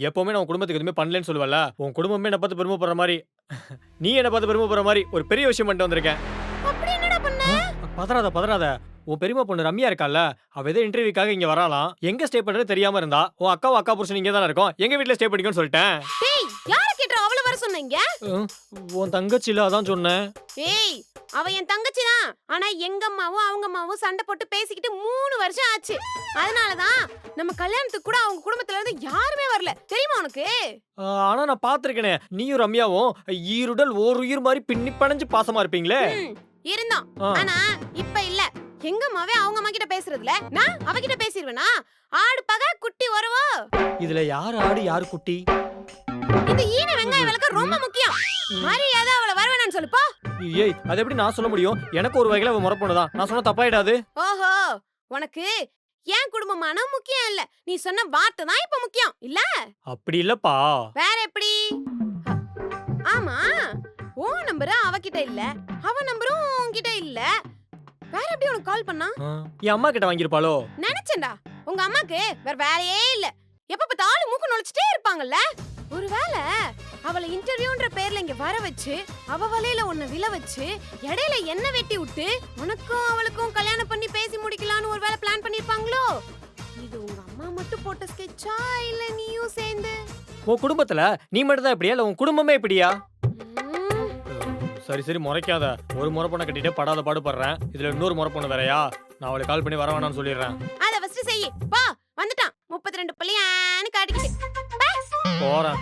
எப்பவுமே நான் உன் குடும்பத்துக்கு எதுவுமே பண்ணலன்னு சொல்லுவல, உன் குடும்பமே என்ன பார்த்து பெருமைப்படுற மாதிரி நீ என்ன பார்த்து பெருமைப்படுற மாதிரி ஒரு பெரிய விஷயம் பண்ணிட்டு வந்திருக்கேன். அப்படி என்னடா பண்ண? பதறாத பதறாத. உன் பெரியம்மா பொண்ணு ரம்யா இருக்கால, அவ ஏதோ இன்டர்வியூக்காக இங்க வராளாம். எங்க ஸ்டே பண்றது தெரியாம இருந்தா, உன் அக்காவும் அக்கா புருஷன் இங்க தானே இருக்கோம், எங்க வீட்ல ஸ்டே பண்ணிக்கோன்னு சொல்லிட்டேன். டேய், யார கேட்ற அவள வர சொன்னீங்க? உன் தங்கச்சில அதான் சொன்னேன். ஏய், அவ என் தங்கச்சி தான். ஆனா எங்க அம்மாவும் அவங்க அம்மாவும் சண்டை போட்டு பேசிக்கிட்டு 3 வருஷம் ஆச்சு. அதனால தான் நம்ம கல்யாணத்துக்கு கூட அவங்க குடும்பத்துல இருந்து யாருமே வரல. தெரியுமா உனக்கு? ஆனா நான் பாத்திருக்கேனே, நீயும் ரம்யாவும் ஈருடல் ஓர் உயிர் மாதிரி பின்னி பணஞ்சு பாசமா இருப்பீங்களே. இருந்தோம். ஆனா இப்ப இல்ல. எங்க அம்மாவே அவங்க அம்மா கிட்ட பேசுறதுல நான் அவகிட்ட பேசிடுவேனா? ஆடு பகை குட்டி வருவோ. இதுல யார் ஆடு யாரு குட்டி? இந்த ஈன வெங்காய விளக்க ரொம்ப முக்கியம். மரியாதை அவள வரவேணான்னு சொல்லுப்பா. ஏய், அது எப்படி நான் சொல்ல முடியும்? எனக்கு ஒரு வகையில அவ முறை பொண்ணுதான். நான் சொன்னா தப்பாயிடாது. ஓஹோ, உனக்கு ஏன் குடும்பமான முக்கியம் இல்ல. நீ சொன்ன வார்த்தை தான் இப்ப முக்கியம் இல்ல? அப்படி இல்லப்பா. வேற எப்படி? ஆமா, உன் நம்பர் அவகிட்ட இல்ல, அவ நம்பரும் உன்கிட்ட இல்ல. வேற எப்படி உனக்கு கால் பண்ணா? என் அம்மா கிட்ட வாங்கிருப்பாளோ? நினைச்சேன்டா, உங்க அம்மாக்கு வேற வேலையே இல்ல. எப்ப பார்த்தாலும் மூக்கு நுழைச்சிட்டே இருப்பாங்கல்ல. ஒருவேளை அவளை இன்டர்வியூன்ற பேர்ல இங்க வர வச்சு, அவ வலையில உன்னை விழ வச்சு, இடையில என்ன வெட்டி விட்டு உனக்கும் அவளுக்கும் கல்யாணம் பண்ணி பேசி முடிக்கலாம்னு ஒருவேளை பிளான் பண்ணிருப்பாங்களோ? இது உங்க அம்மா மட்டும் போட்ட ஸ்கெட்சா இல்ல நீயும் சேர்ந்து? உன் குடும்பத்துல நீ மட்டும் தான் இப்படியா, இல்ல உன் குடும்பமே இப்படியா? சரி சரி முறைக்காத. ஒரு முறை பொண்ணை கட்டிட்டு படாத பாடுபடுறேன், இதுல இன்னொரு முறை பொண்ணு வேறயா? நான் அவளை கால் பண்ணி வர வேணாம்னு சொல்லிடுறேன். அத ஃபர்ஸ்ட் செய். வா, வந்துட்டான் 32 பள்ளியான்னு காட்டிக்கிட்டு. போறேன்.